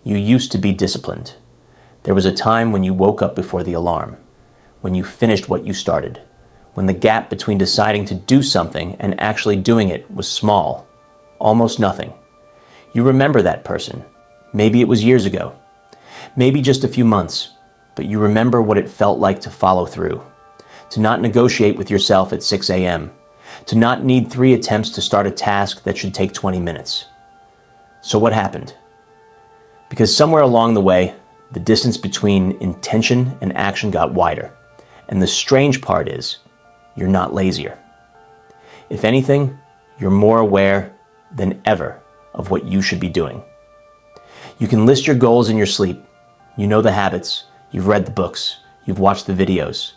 You used to be disciplined. There was a time when you woke up before the alarm, when you finished what you started, when the gap between deciding to do something and actually doing it was small, almost nothing. You remember that person. Maybe it was years ago, maybe just a few months, but you remember what it felt like to follow through, to not negotiate with yourself at 6 a.m., to not need 3 attempts to start a task that should take 20 minutes. So what happened? Because somewhere along the way, the distance between intention and action got wider. And the strange part is, you're not lazier. If anything, you're more aware than ever of what you should be doing. You can list your goals in your sleep. You know the habits, you've read the books, you've watched the videos,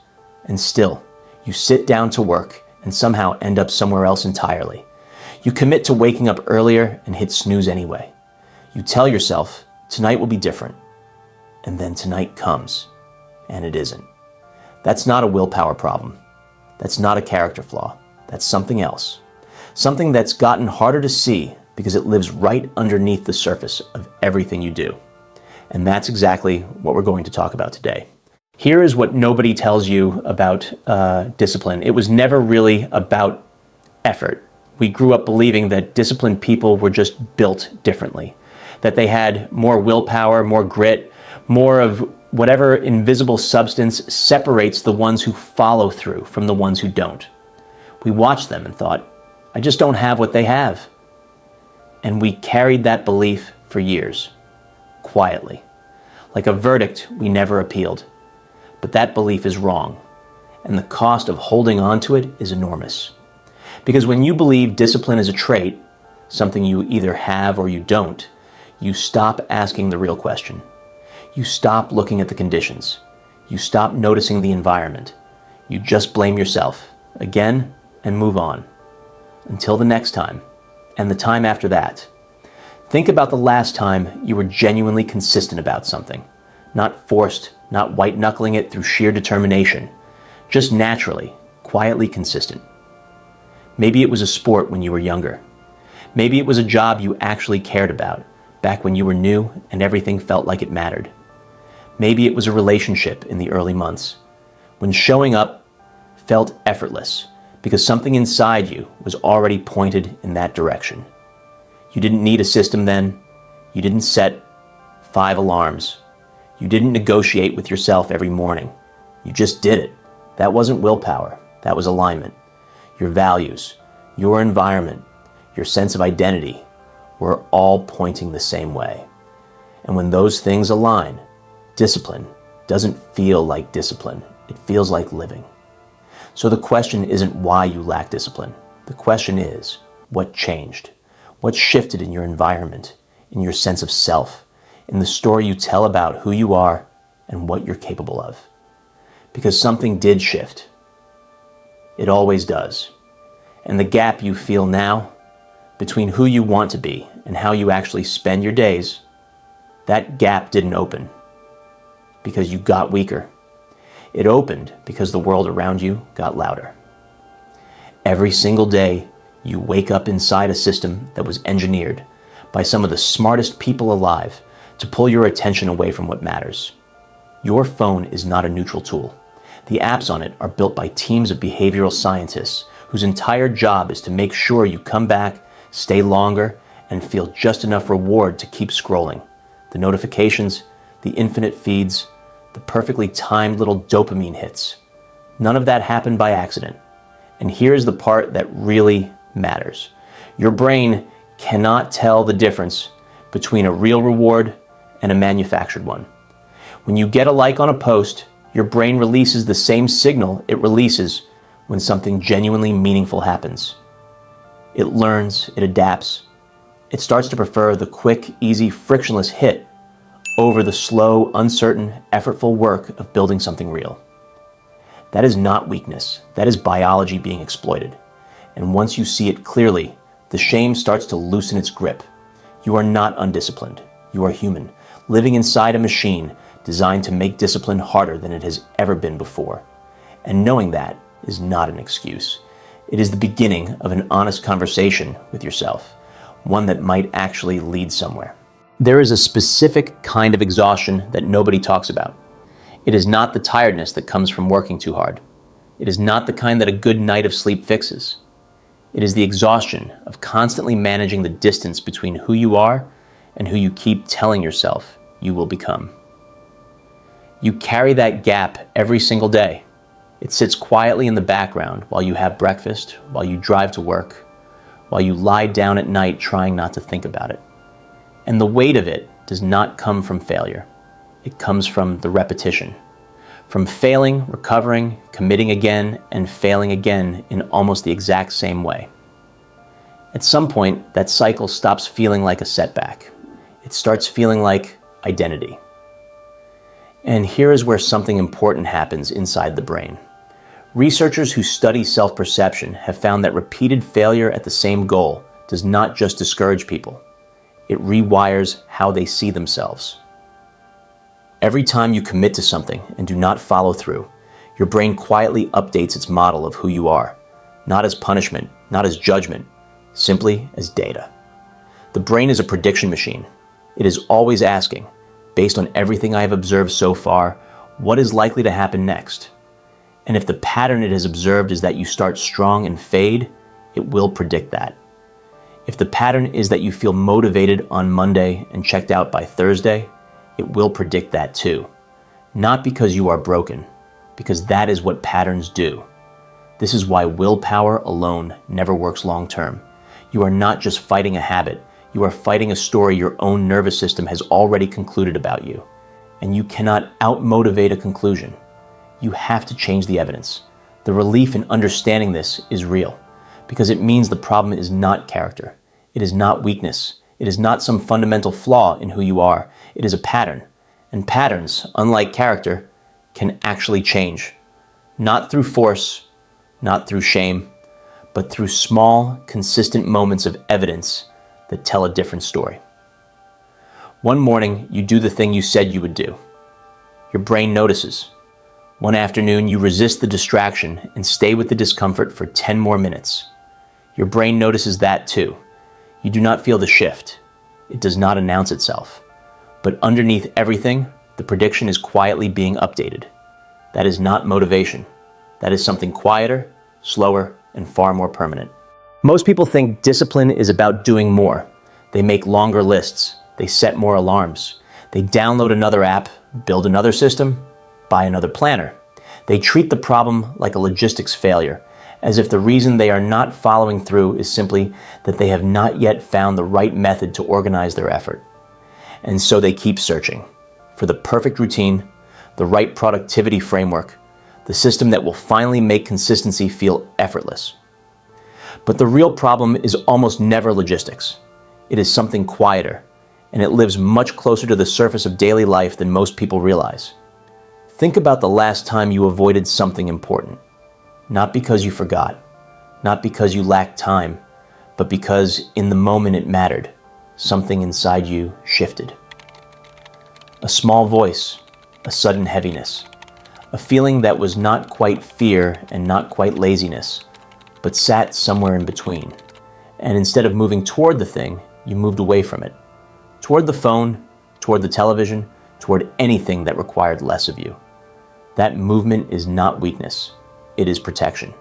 and still, you sit down to work and somehow end up somewhere else entirely. You commit to waking up earlier and hit snooze anyway. You tell yourself, tonight will be different. And then tonight comes, and it isn't. That's not a willpower problem. That's not a character flaw. That's something else. Something that's gotten harder to see because it lives right underneath the surface of everything you do. And that's exactly what we're going to talk about today. Here is what nobody tells you about discipline. It was never really about effort. We grew up believing that disciplined people were just built differently, that they had more willpower, more grit, more of whatever invisible substance separates the ones who follow through from the ones who don't. We watched them and thought, I just don't have what they have. And we carried that belief for years, quietly, like a verdict we never appealed. But that belief is wrong, and the cost of holding on to it is enormous. Because when you believe discipline is a trait, something you either have or you don't, you stop asking the real question. You stop looking at the conditions. You stop noticing the environment. You just blame yourself, again, and move on. Until the next time, and the time after that. Think about the last time you were genuinely consistent about something. Not forced, not white-knuckling it through sheer determination. Just naturally, quietly consistent. Maybe it was a sport when you were younger. Maybe it was a job you actually cared about, back when you were new and everything felt like it mattered. Maybe it was a relationship in the early months, when showing up felt effortless because something inside you was already pointed in that direction. You didn't need a system then. You didn't set 5 alarms. You didn't negotiate with yourself every morning. You just did it. That wasn't willpower. That was alignment. Your values, your environment, your sense of identity were all pointing the same way. And when those things align, discipline doesn't feel like discipline. It feels like living. So the question isn't why you lack discipline. The question is, what changed? What shifted in your environment, in your sense of self, in the story you tell about who you are and what you're capable of? Because something did shift. It always does. And the gap you feel now between who you want to be and how you actually spend your days, that gap didn't open because you got weaker. It opened because the world around you got louder. Every single day, you wake up inside a system that was engineered by some of the smartest people alive to pull your attention away from what matters. Your phone is not a neutral tool. The apps on it are built by teams of behavioral scientists whose entire job is to make sure you come back, stay longer, and feel just enough reward to keep scrolling. The notifications, the infinite feeds, the perfectly timed little dopamine hits. None of that happened by accident. And here's the part that really matters. Your brain cannot tell the difference between a real reward and a manufactured one. When you get a like on a post, your brain releases the same signal it releases when something genuinely meaningful happens. It learns, it adapts. It starts to prefer the quick, easy, frictionless hit over the slow, uncertain, effortful work of building something real. That is not weakness. That is biology being exploited. And once you see it clearly, the shame starts to loosen its grip. You are not undisciplined. You are human, living inside a machine designed to make discipline harder than it has ever been before. And knowing that is not an excuse. It is the beginning of an honest conversation with yourself, one that might actually lead somewhere. There is a specific kind of exhaustion that nobody talks about. It is not the tiredness that comes from working too hard. It is not the kind that a good night of sleep fixes. It is the exhaustion of constantly managing the distance between who you are and who you keep telling yourself you will become. You carry that gap every single day. It sits quietly in the background while you have breakfast, while you drive to work, while you lie down at night trying not to think about it. And the weight of it does not come from failure. It comes from the repetition. From failing, recovering, committing again, and failing again in almost the exact same way. At some point, that cycle stops feeling like a setback. It starts feeling like identity. And here is where something important happens inside the brain. Researchers who study self-perception have found that repeated failure at the same goal does not just discourage people. It rewires how they see themselves. Every time you commit to something and do not follow through, your brain quietly updates its model of who you are, not as punishment, not as judgment, simply as data. The brain is a prediction machine. It is always asking, based on everything I have observed so far, what is likely to happen next? And if the pattern it has observed is that you start strong and fade, it will predict that. If the pattern is that you feel motivated on Monday and checked out by Thursday, it will predict that too. Not because you are broken, because that is what patterns do. This is why willpower alone never works long term. You are not just fighting a habit, you are fighting a story your own nervous system has already concluded about you. And you cannot out-motivate a conclusion. You have to change the evidence. The relief in understanding this is real, because it means the problem is not character. It is not weakness. It is not some fundamental flaw in who you are. It is a pattern. And patterns, unlike character, can actually change. Not through force, not through shame, but through small, consistent moments of evidence that tell a different story. One morning, you do the thing you said you would do. Your brain notices. One afternoon, you resist the distraction and stay with the discomfort for 10 more minutes. Your brain notices that too. You do not feel the shift. It does not announce itself. But underneath everything, the prediction is quietly being updated. That is not motivation. That is something quieter, slower, and far more permanent. Most people think discipline is about doing more. They make longer lists. They set more alarms. They download another app, build another system, buy another planner. They treat the problem like a logistics failure, as if the reason they are not following through is simply that they have not yet found the right method to organize their effort. And so they keep searching for the perfect routine, the right productivity framework, the system that will finally make consistency feel effortless. But the real problem is almost never logistics. It is something quieter, and it lives much closer to the surface of daily life than most people realize. Think about the last time you avoided something important. Not because you forgot, not because you lacked time, but because in the moment it mattered, something inside you shifted. A small voice, a sudden heaviness, a feeling that was not quite fear and not quite laziness, but sat somewhere in between. And instead of moving toward the thing, you moved away from it. Toward the phone, toward the television, toward anything that required less of you. That movement is not weakness. It is protection.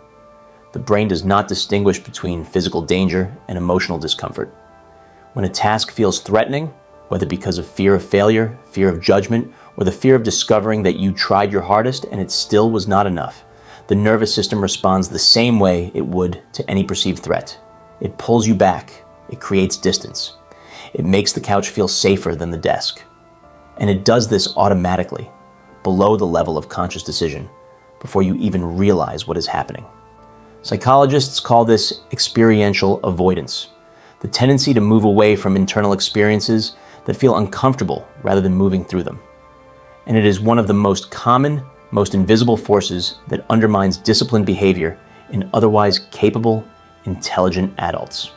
The brain does not distinguish between physical danger and emotional discomfort. When a task feels threatening, whether because of fear of failure, fear of judgment, or the fear of discovering that you tried your hardest and it still was not enough, the nervous system responds the same way it would to any perceived threat. It pulls you back. It creates distance. It makes the couch feel safer than the desk. And it does this automatically, below the level of conscious decision, before you even realize what is happening. Psychologists call this experiential avoidance, the tendency to move away from internal experiences that feel uncomfortable rather than moving through them. And it is one of the most common, most invisible forces that undermines disciplined behavior in otherwise capable, intelligent adults.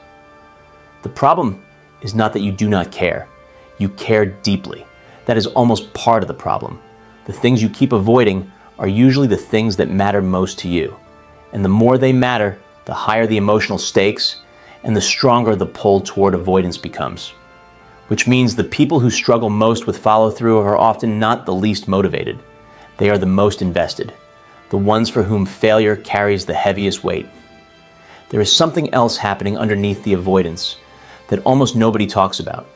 The problem is not that you do not care. You care deeply. That is almost part of the problem. The things you keep avoiding are usually the things that matter most to you. And the more they matter, the higher the emotional stakes and the stronger the pull toward avoidance becomes. which means the people who struggle most with follow-through are often not the least motivated. They are the most invested, the ones for whom failure carries the heaviest weight. There is something else happening underneath the avoidance that almost nobody talks about.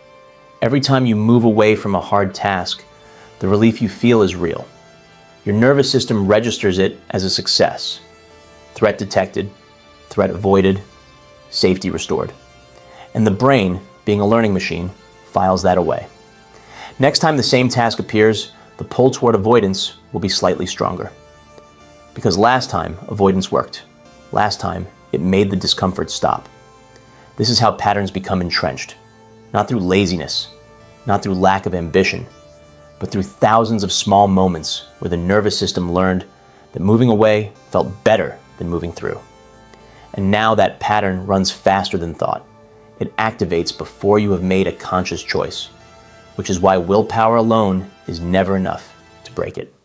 Every time you move away from a hard task, the relief you feel is real. Your nervous system registers it as a success. Threat detected, threat avoided, safety restored. And the brain, being a learning machine, files that away. Next time the same task appears, the pull toward avoidance will be slightly stronger. Because last time, avoidance worked. Last time, it made the discomfort stop. This is how patterns become entrenched. Not through laziness, not through lack of ambition, but through thousands of small moments where the nervous system learned that moving away felt better than moving through. And now that pattern runs faster than thought. It activates before you have made a conscious choice, which is why willpower alone is never enough to break it.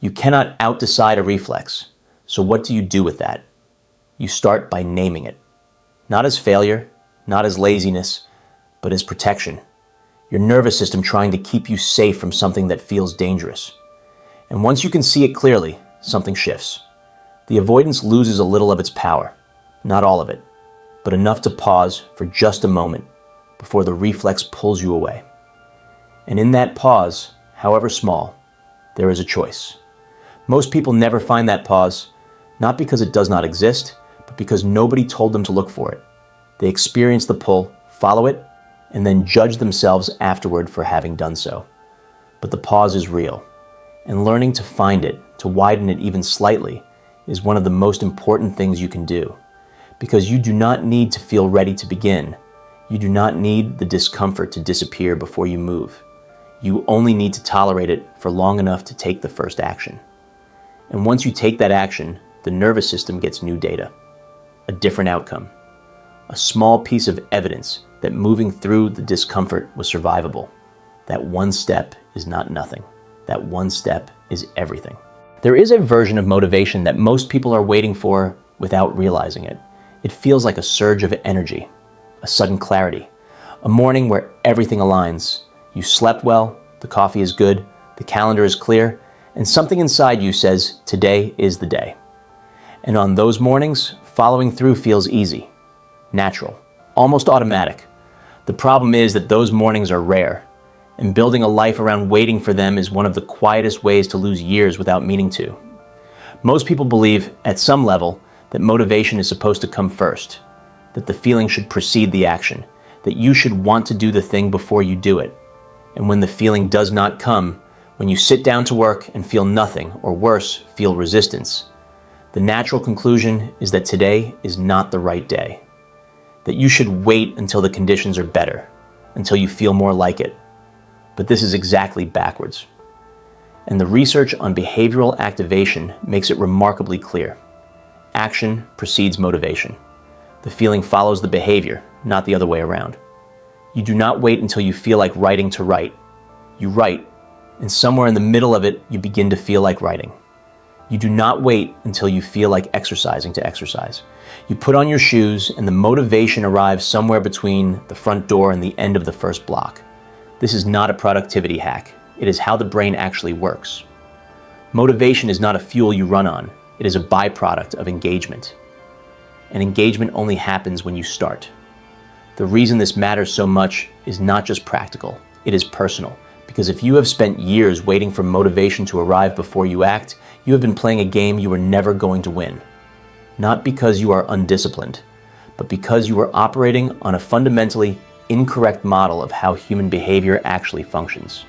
You cannot outdecide a reflex, so what do you do with that? You start by naming it. Not as failure, not as laziness, but as protection. Your nervous system trying to keep you safe from something that feels dangerous. And once you can see it clearly, something shifts. The avoidance loses a little of its power, not all of it, but enough to pause for just a moment before the reflex pulls you away. And in that pause, however small, there is a choice. Most people never find that pause, not because it does not exist, but because nobody told them to look for it. They experience the pull, follow it, and then judge themselves afterward for having done so. But the pause is real, and learning to find it, to widen it even slightly, is one of the most important things you can do. Because you do not need to feel ready to begin. You do not need the discomfort to disappear before you move. You only need to tolerate it for long enough to take the first action. And once you take that action, the nervous system gets new data, a different outcome, a small piece of evidence that moving through the discomfort was survivable. That one step is not nothing. That one step is everything. There is a version of motivation that most people are waiting for without realizing it. It feels like a surge of energy, a sudden clarity, a morning where everything aligns. You slept well, the coffee is good, the calendar is clear, and something inside you says, today is the day. And on those mornings, following through feels easy, natural, almost automatic. The problem is that those mornings are rare, and building a life around waiting for them is one of the quietest ways to lose years without meaning to. Most people believe, at some level, that motivation is supposed to come first, that the feeling should precede the action, that you should want to do the thing before you do it. And when the feeling does not come, when you sit down to work and feel nothing, or worse, feel resistance, the natural conclusion is that today is not the right day, that you should wait until the conditions are better, until you feel more like it. But this is exactly backwards. And the research on behavioral activation makes it remarkably clear. Action precedes motivation. The feeling follows the behavior, not the other way around. You do not wait until you feel like writing to write. You write, and somewhere in the middle of it, you begin to feel like writing. You do not wait until you feel like exercising to exercise. You put on your shoes, and the motivation arrives somewhere between the front door and the end of the first block. This is not a productivity hack. It is how the brain actually works. Motivation is not a fuel you run on. It is a byproduct of engagement. And engagement only happens when you start. The reason this matters so much is not just practical, it is personal. Because if you have spent years waiting for motivation to arrive before you act, you have been playing a game you were never going to win. Not because you are undisciplined, but because you are operating on a fundamentally incorrect model of how human behavior actually functions.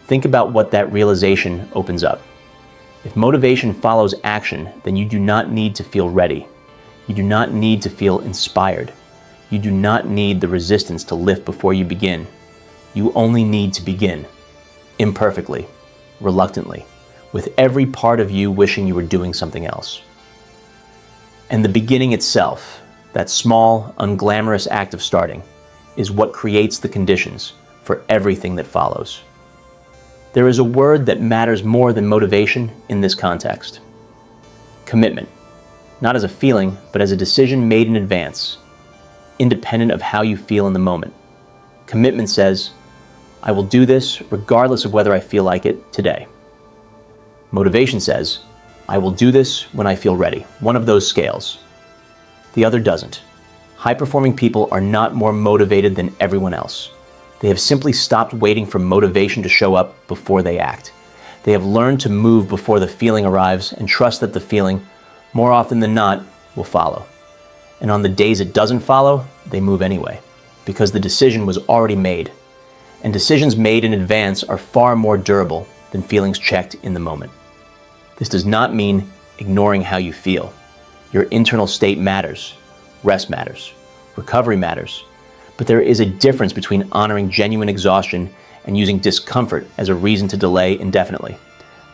Think about what that realization opens up. If motivation follows action, then you do not need to feel ready. You do not need to feel inspired. You do not need the resistance to lift before you begin. You only need to begin, imperfectly, reluctantly, with every part of you wishing you were doing something else. And the beginning itself, that small, unglamorous act of starting, is what creates the conditions for everything that follows. There is a word that matters more than motivation in this context. Commitment. Not as a feeling, but as a decision made in advance, independent of how you feel in the moment. Commitment says, I will do this regardless of whether I feel like it today. Motivation says, I will do this when I feel ready. One of those scales. The other doesn't. High-performing people are not more motivated than everyone else. They have simply stopped waiting for motivation to show up before they act. They have learned to move before the feeling arrives and trust that the feeling, more often than not, will follow. And on the days it doesn't follow, they move anyway, because the decision was already made. And decisions made in advance are far more durable than feelings checked in the moment. This does not mean ignoring how you feel. Your internal state matters. Rest matters. Recovery matters. But there is a difference between honoring genuine exhaustion and using discomfort as a reason to delay indefinitely.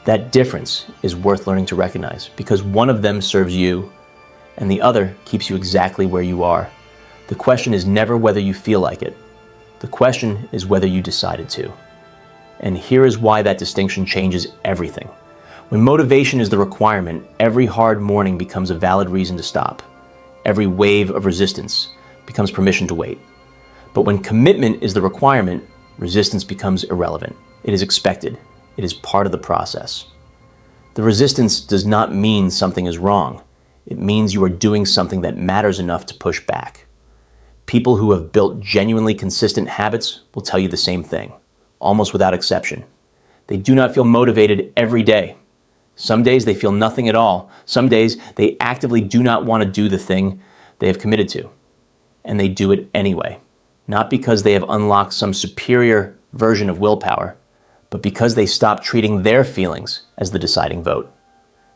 That difference is worth learning to recognize, because one of them serves you and the other keeps you exactly where you are. The question is never whether you feel like it. The question is whether you decided to. And here is why that distinction changes everything. When motivation is the requirement, every hard morning becomes a valid reason to stop. Every wave of resistance becomes permission to wait. But when commitment is the requirement, resistance becomes irrelevant. It is expected. It is part of the process. The resistance does not mean something is wrong. It means you are doing something that matters enough to push back. People who have built genuinely consistent habits will tell you the same thing, almost without exception. They do not feel motivated every day. Some days they feel nothing at all. Some days they actively do not want to do the thing they have committed to. And they do it anyway. Not because they have unlocked some superior version of willpower, but because they stop treating their feelings as the deciding vote.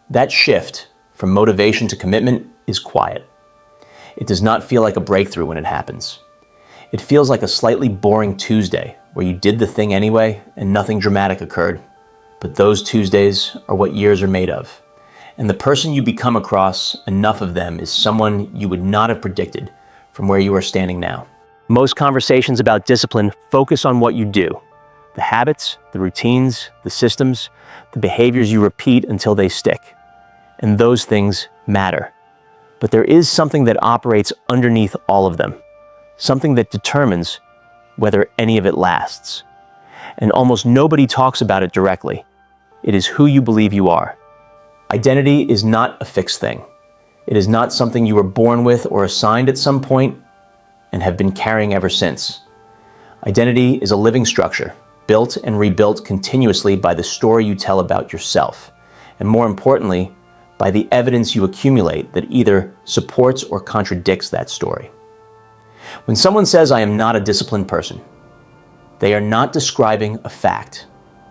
That shift from motivation to commitment is quiet. It does not feel like a breakthrough when it happens. It feels like a slightly boring Tuesday where you did the thing anyway and nothing dramatic occurred. But those Tuesdays are what years are made of. And the person you become across, enough of them, is someone you would not have predicted from where you are standing now. Most conversations about discipline focus on what you do. The habits, the routines, the systems, the behaviors you repeat until they stick. And those things matter. But there is something that operates underneath all of them. Something that determines whether any of it lasts. And almost nobody talks about it directly. It is who you believe you are. Identity is not a fixed thing. It is not something you were born with or assigned at some point and have been carrying ever since. Identity is a living structure, built and rebuilt continuously by the story you tell about yourself, and more importantly, by the evidence you accumulate that either supports or contradicts that story. When someone says, I am not a disciplined person, they are not describing a fact.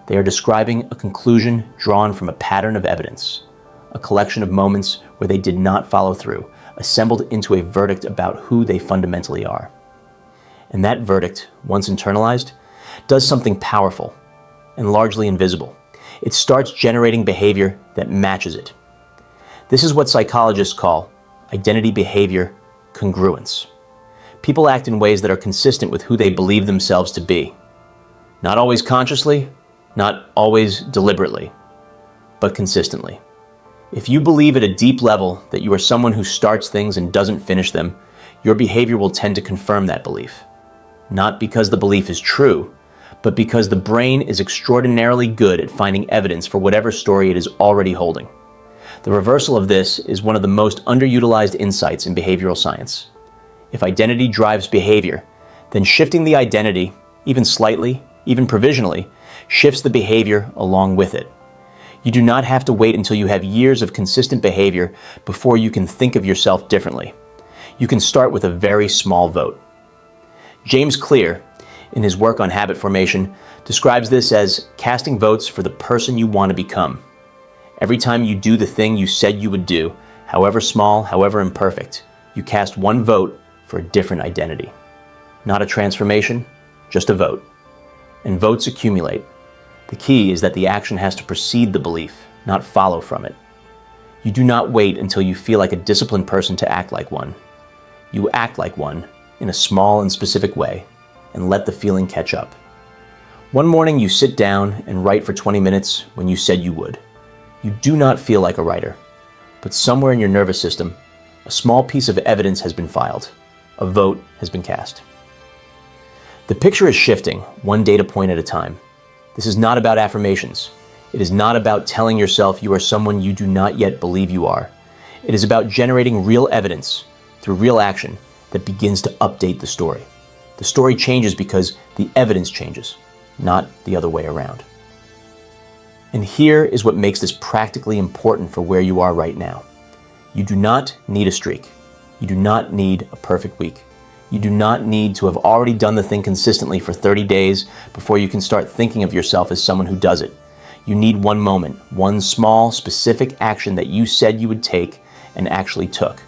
They are describing a conclusion drawn from a pattern of evidence, a collection of moments where they did not follow through, assembled into a verdict about who they fundamentally are. And that verdict, once internalized, does something powerful and largely invisible. It starts generating behavior that matches it. This is what psychologists call identity behavior congruence. People act in ways that are consistent with who they believe themselves to be. Not always consciously, not always deliberately, but consistently. If you believe at a deep level that you are someone who starts things and doesn't finish them, your behavior will tend to confirm that belief. Not because the belief is true, but because the brain is extraordinarily good at finding evidence for whatever story it is already holding. The reversal of this is one of the most underutilized insights in behavioral science. If identity drives behavior, then shifting the identity, even slightly, even provisionally, shifts the behavior along with it. You do not have to wait until you have years of consistent behavior before you can think of yourself differently. You can start with a very small vote. James Clear, in his work on habit formation, describes this as casting votes for the person you want to become. Every time you do the thing you said you would do, however small, however imperfect, you cast one vote for a different identity. Not a transformation, just a vote. And votes accumulate. The key is that the action has to precede the belief, not follow from it. You do not wait until you feel like a disciplined person to act like one. You act like one in a small and specific way and let the feeling catch up. One morning you sit down and write for 20 minutes when you said you would. You do not feel like a writer, but somewhere in your nervous system, a small piece of evidence has been filed. A vote has been cast. The picture is shifting, one data point at a time. This is not about affirmations. It is not about telling yourself you are someone you do not yet believe you are. It is about generating real evidence through real action that begins to update the story. The story changes because the evidence changes, not the other way around. And here is what makes this practically important for where you are right now. You do not need a streak. You do not need a perfect week. You do not need to have already done the thing consistently for 30 days before you can start thinking of yourself as someone who does it. You need one moment, one small, specific action that you said you would take and actually took.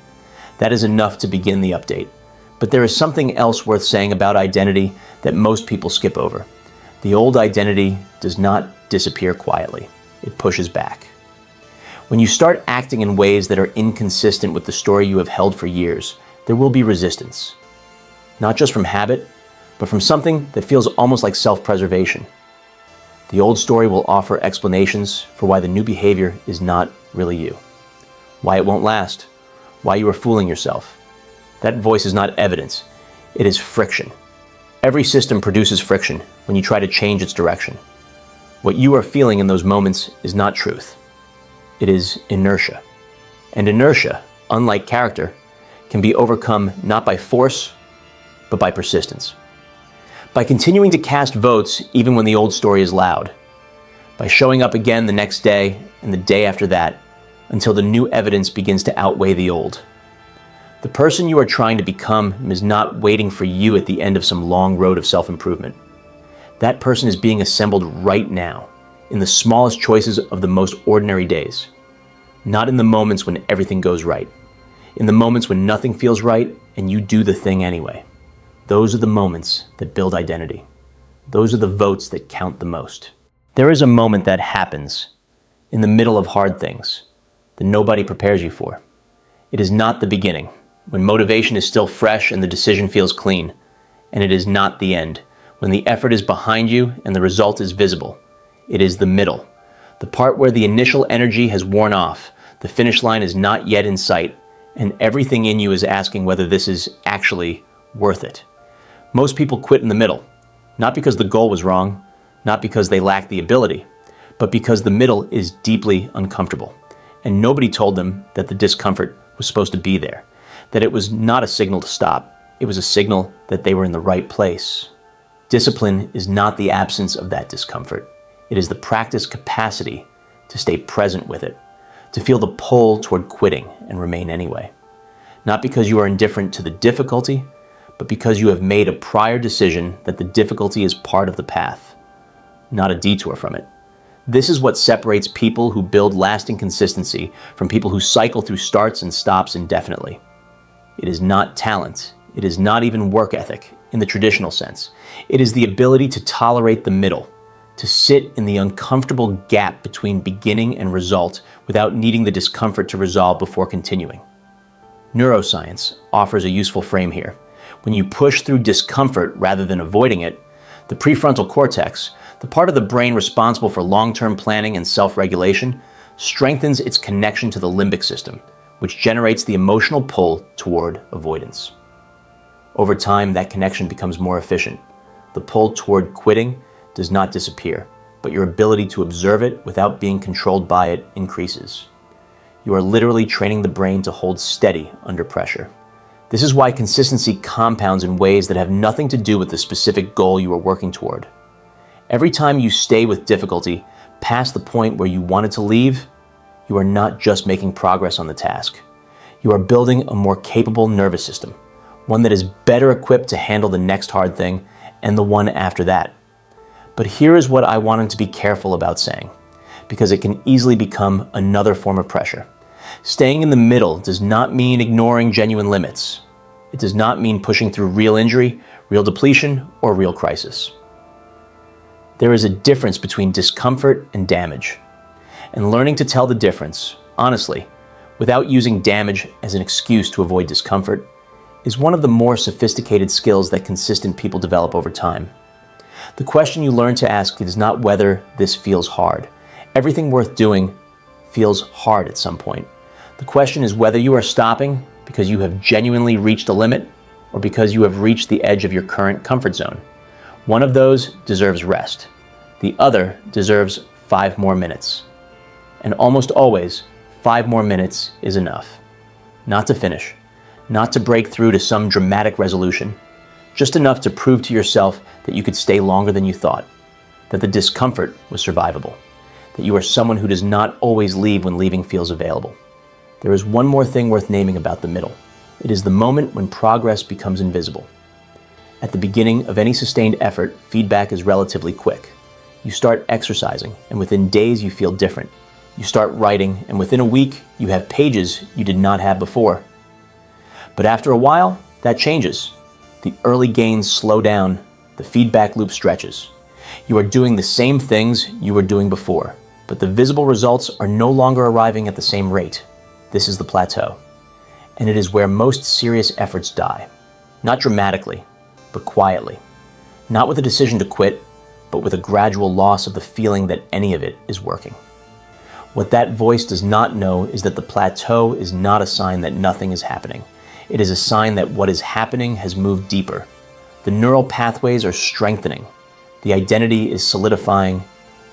That is enough to begin the update. But there is something else worth saying about identity that most people skip over. The old identity does not disappear quietly. It pushes back. When you start acting in ways that are inconsistent with the story you have held for years, there will be resistance. Not just from habit, but from something that feels almost like self-preservation. The old story will offer explanations for why the new behavior is not really you. Why it won't last. Why you are fooling yourself. That voice is not evidence. It is friction. Every system produces friction when you try to change its direction. What you are feeling in those moments is not truth. It is inertia. And inertia, unlike character, can be overcome not by force, but by persistence. By continuing to cast votes even when the old story is loud. By showing up again the next day and the day after that until the new evidence begins to outweigh the old. The person you are trying to become is not waiting for you at the end of some long road of self-improvement. That person is being assembled right now, in the smallest choices of the most ordinary days. Not in the moments when everything goes right. In the moments when nothing feels right and you do the thing anyway. Those are the moments that build identity. Those are the votes that count the most. There is a moment that happens in the middle of hard things that nobody prepares you for. It is not the beginning, when motivation is still fresh and the decision feels clean. And it is not the end, when the effort is behind you and the result is visible. It is the middle, the part where the initial energy has worn off, the finish line is not yet in sight, and everything in you is asking whether this is actually worth it. Most people quit in the middle, not because the goal was wrong, not because they lack the ability, but because the middle is deeply uncomfortable. And nobody told them that the discomfort was supposed to be there, that it was not a signal to stop. It was a signal that they were in the right place. Discipline is not the absence of that discomfort. It is the practice capacity to stay present with it, to feel the pull toward quitting and remain anyway. Not because you are indifferent to the difficulty, but because you have made a prior decision that the difficulty is part of the path, not a detour from it. This is what separates people who build lasting consistency from people who cycle through starts and stops indefinitely. It is not talent. It is not even work ethic in the traditional sense. It is the ability to tolerate the middle, to sit in the uncomfortable gap between beginning and result without needing the discomfort to resolve before continuing. Neuroscience offers a useful frame here. When you push through discomfort rather than avoiding it, the prefrontal cortex, the part of the brain responsible for long-term planning and self-regulation, strengthens its connection to the limbic system, which generates the emotional pull toward avoidance. Over time, that connection becomes more efficient. The pull toward quitting does not disappear, but your ability to observe it without being controlled by it increases. You are literally training the brain to hold steady under pressure. This is why consistency compounds in ways that have nothing to do with the specific goal you are working toward. Every time you stay with difficulty past the point where you wanted to leave, you are not just making progress on the task. You are building a more capable nervous system, one that is better equipped to handle the next hard thing and the one after that. But here is what I wanted to be careful about saying, because it can easily become another form of pressure. Staying in the middle does not mean ignoring genuine limits. It does not mean pushing through real injury, real depletion, or real crisis. There is a difference between discomfort and damage. And learning to tell the difference, honestly, without using damage as an excuse to avoid discomfort, is one of the more sophisticated skills that consistent people develop over time. The question you learn to ask is not whether this feels hard. Everything worth doing feels hard at some point. The question is whether you are stopping because you have genuinely reached a limit or because you have reached the edge of your current comfort zone. One of those deserves rest. The other deserves 5 more minutes. And almost always, 5 more minutes is enough. Not to finish, not to break through to some dramatic resolution, just enough to prove to yourself that you could stay longer than you thought, that the discomfort was survivable, that you are someone who does not always leave when leaving feels available. There is one more thing worth naming about the middle. It is the moment when progress becomes invisible. At the beginning of any sustained effort, feedback is relatively quick. You start exercising, and within days you feel different. You start writing, and within a week you have pages you did not have before. But after a while, that changes. The early gains slow down, the feedback loop stretches. You are doing the same things you were doing before, but the visible results are no longer arriving at the same rate. This is the plateau. And it is where most serious efforts die. Not dramatically, but quietly. Not with a decision to quit, but with a gradual loss of the feeling that any of it is working. What that voice does not know is that the plateau is not a sign that nothing is happening. It is a sign that what is happening has moved deeper. The neural pathways are strengthening. The identity is solidifying.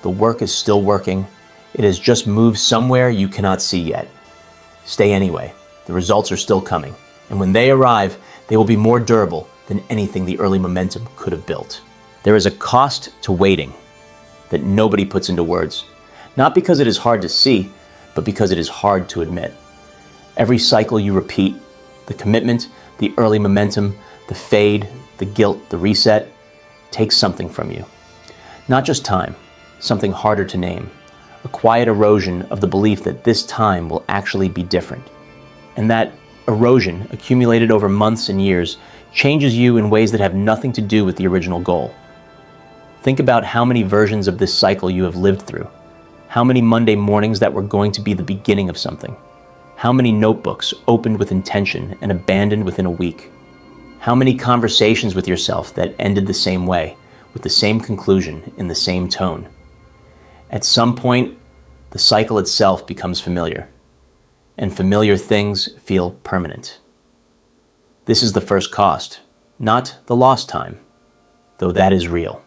The work is still working. It has just moved somewhere you cannot see yet. Stay anyway. The results are still coming. And when they arrive, they will be more durable than anything the early momentum could have built. There is a cost to waiting that nobody puts into words. Not because it is hard to see, but because it is hard to admit. Every cycle you repeat, the commitment, the early momentum, the fade, the guilt, the reset, takes something from you. Not just time, something harder to name. A quiet erosion of the belief that this time will actually be different. And that erosion, accumulated over months and years, changes you in ways that have nothing to do with the original goal. Think about how many versions of this cycle you have lived through. How many Monday mornings that were going to be the beginning of something. How many notebooks opened with intention and abandoned within a week. How many conversations with yourself that ended the same way, with the same conclusion, in the same tone. At some point, the cycle itself becomes familiar, and familiar things feel permanent. This is the first cost, not the lost time, though that is real.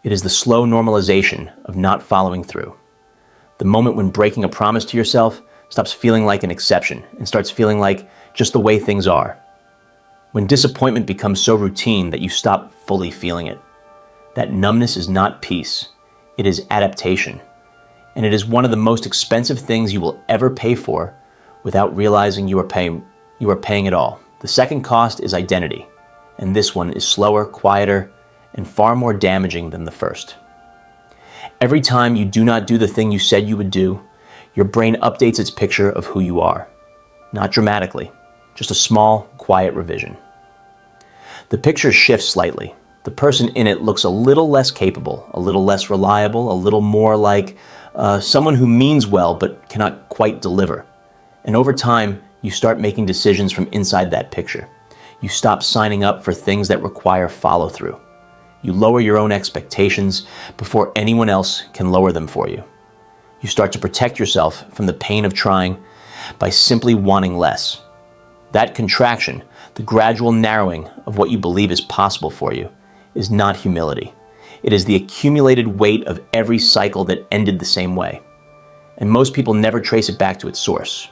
It is the slow normalization of not following through. The moment when breaking a promise to yourself stops feeling like an exception and starts feeling like just the way things are. When disappointment becomes so routine that you stop fully feeling it. That numbness is not peace, it is adaptation. And it is one of the most expensive things you will ever pay for without realizing you are paying it all. The second cost is identity, and this one is slower, quieter, and far more damaging than the first. Every time you do not do the thing you said you would do, your brain updates its picture of who you are. Not dramatically, just a small, quiet revision. The picture shifts slightly. The person in it looks a little less capable, a little less reliable, a little more like someone who means well but cannot quite deliver. And over time, you start making decisions from inside that picture. You stop signing up for things that require follow-through. You lower your own expectations before anyone else can lower them for you. You start to protect yourself from the pain of trying by simply wanting less. That contraction, the gradual narrowing of what you believe is possible for you, is not humility. It is the accumulated weight of every cycle that ended the same way. And most people never trace it back to its source.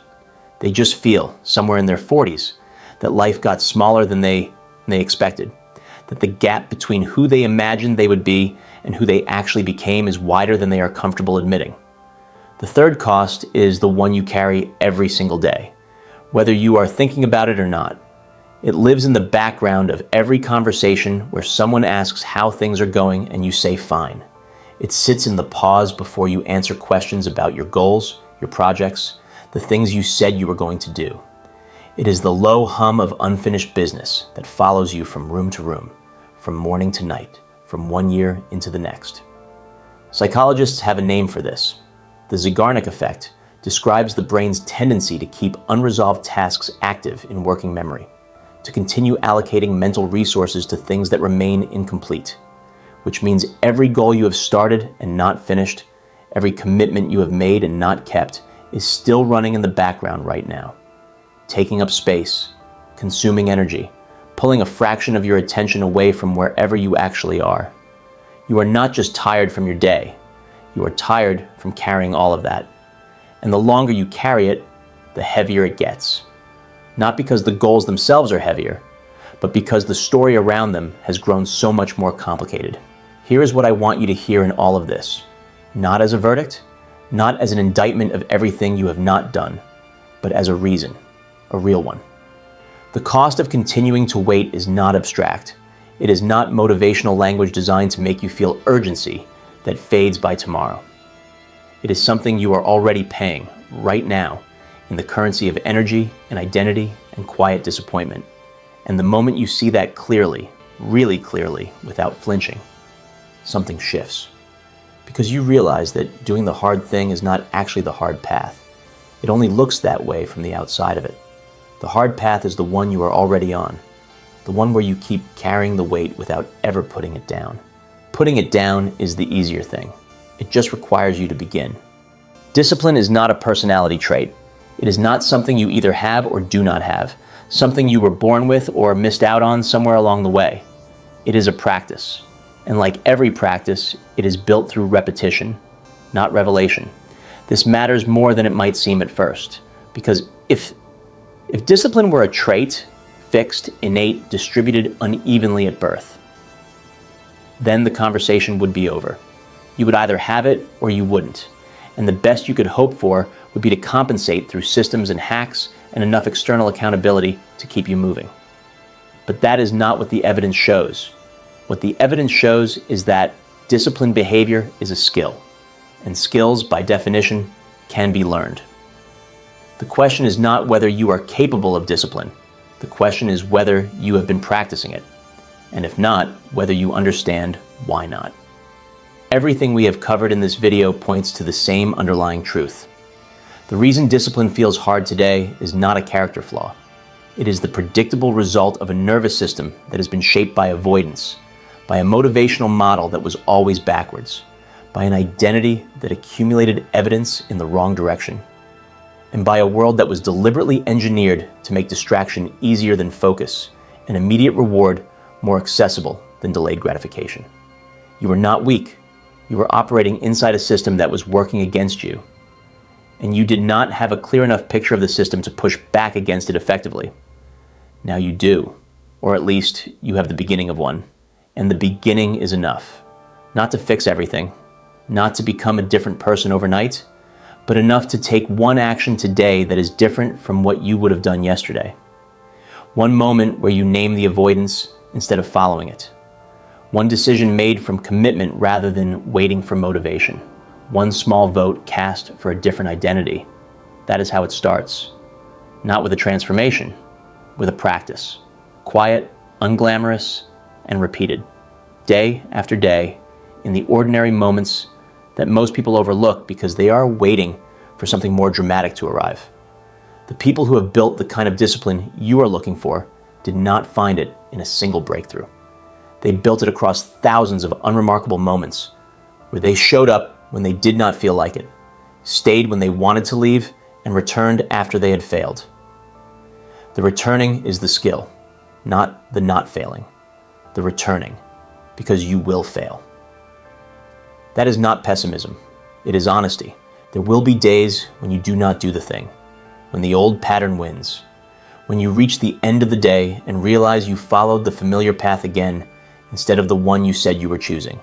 They just feel, somewhere in their 40s, that life got smaller than they expected. That the gap between who they imagined they would be and who they actually became is wider than they are comfortable admitting. The third cost is the one you carry every single day, whether you are thinking about it or not. It lives in the background of every conversation where someone asks how things are going and you say fine. It sits in the pause before you answer questions about your goals, your projects, the things you said you were going to do. It is the low hum of unfinished business that follows you from room to room, from morning to night, from one year into the next. Psychologists have a name for this. The Zeigarnik effect describes the brain's tendency to keep unresolved tasks active in working memory, to continue allocating mental resources to things that remain incomplete, which means every goal you have started and not finished, every commitment you have made and not kept, is still running in the background right now, taking up space, consuming energy, pulling a fraction of your attention away from wherever you actually are. You are not just tired from your day. You are tired from carrying all of that. And the longer you carry it, the heavier it gets. Not because the goals themselves are heavier, but because the story around them has grown so much more complicated. Here is what I want you to hear in all of this. Not as a verdict, not as an indictment of everything you have not done, but as a reason, a real one. The cost of continuing to wait is not abstract. It is not motivational language designed to make you feel urgency that fades by tomorrow. It is something you are already paying right now in the currency of energy and identity and quiet disappointment. And the moment you see that clearly, really clearly, without flinching, something shifts. Because you realize that doing the hard thing is not actually the hard path. It only looks that way from the outside of it. The hard path is the one you are already on, the one where you keep carrying the weight without ever putting it down. Putting it down is the easier thing. It just requires you to begin. Discipline is not a personality trait. It is not something you either have or do not have, something you were born with or missed out on somewhere along the way. It is a practice. And like every practice, it is built through repetition, not revelation. This matters more than it might seem at first, because if discipline were a trait, fixed, innate, distributed unevenly at birth, then the conversation would be over. You would either have it or you wouldn't. And the best you could hope for would be to compensate through systems and hacks and enough external accountability to keep you moving. But that is not what the evidence shows. What the evidence shows is that disciplined behavior is a skill, and skills, by definition, can be learned. The question is not whether you are capable of discipline. The question is whether you have been practicing it, and if not, whether you understand why not. Everything we have covered in this video points to the same underlying truth. The reason discipline feels hard today is not a character flaw. It is the predictable result of a nervous system that has been shaped by avoidance, by a motivational model that was always backwards, by an identity that accumulated evidence in the wrong direction, and by a world that was deliberately engineered to make distraction easier than focus, and immediate reward more accessible than delayed gratification. You were not weak. You were operating inside a system that was working against you, and you did not have a clear enough picture of the system to push back against it effectively. Now you do, or at least you have the beginning of one. And the beginning is enough. Not to fix everything, not to become a different person overnight, but enough to take one action today that is different from what you would have done yesterday. One moment where you name the avoidance instead of following it. One decision made from commitment rather than waiting for motivation. One small vote cast for a different identity. That is how it starts. Not with a transformation, with a practice. Quiet, unglamorous, and repeated, day after day, in the ordinary moments that most people overlook because they are waiting for something more dramatic to arrive. The people who have built the kind of discipline you are looking for did not find it in a single breakthrough. They built it across thousands of unremarkable moments where they showed up when they did not feel like it, stayed when they wanted to leave, and returned after they had failed. The returning is the skill, not the not failing. The returning, because you will fail. That is not pessimism. It is honesty. There will be days when you do not do the thing, when the old pattern wins, when you reach the end of the day and realize you followed the familiar path again instead of the one you said you were choosing.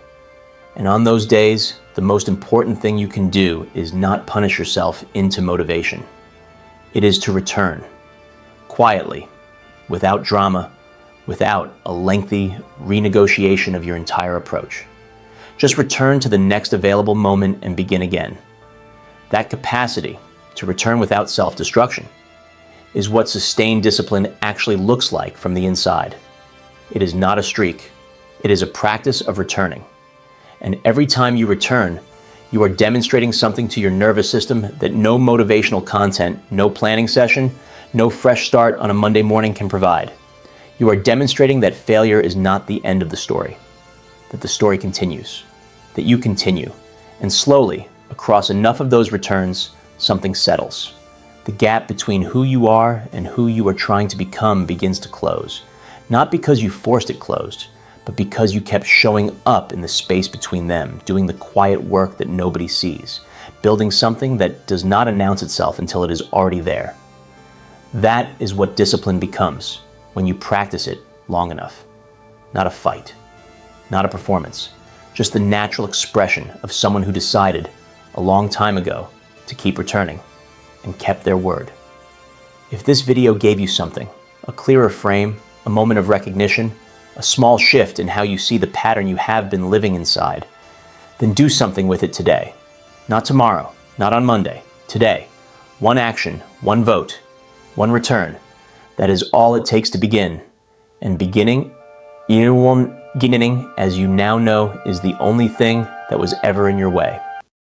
And on those days, the most important thing you can do is not punish yourself into motivation. It is to return, quietly, without drama, without a lengthy renegotiation of your entire approach. Just return to the next available moment and begin again. That capacity to return without self-destruction is what sustained discipline actually looks like from the inside. It is not a streak. It is a practice of returning. And every time you return, you are demonstrating something to your nervous system that no motivational content, no planning session, no fresh start on a Monday morning can provide. You are demonstrating that failure is not the end of the story, that the story continues, that you continue, and slowly, across enough of those returns, something settles. The gap between who you are and who you are trying to become begins to close, not because you forced it closed, but because you kept showing up in the space between them, doing the quiet work that nobody sees, building something that does not announce itself until it is already there. That is what discipline becomes when you practice it long enough. Not a fight, not a performance, just the natural expression of someone who decided a long time ago to keep returning and kept their word. If this video gave you something, a clearer frame, a moment of recognition, a small shift in how you see the pattern you have been living inside, then do something with it today. Not tomorrow, not on Monday, today. One action, one vote, one return. That is all it takes to begin. And beginning, as you now know, is the only thing that was ever in your way.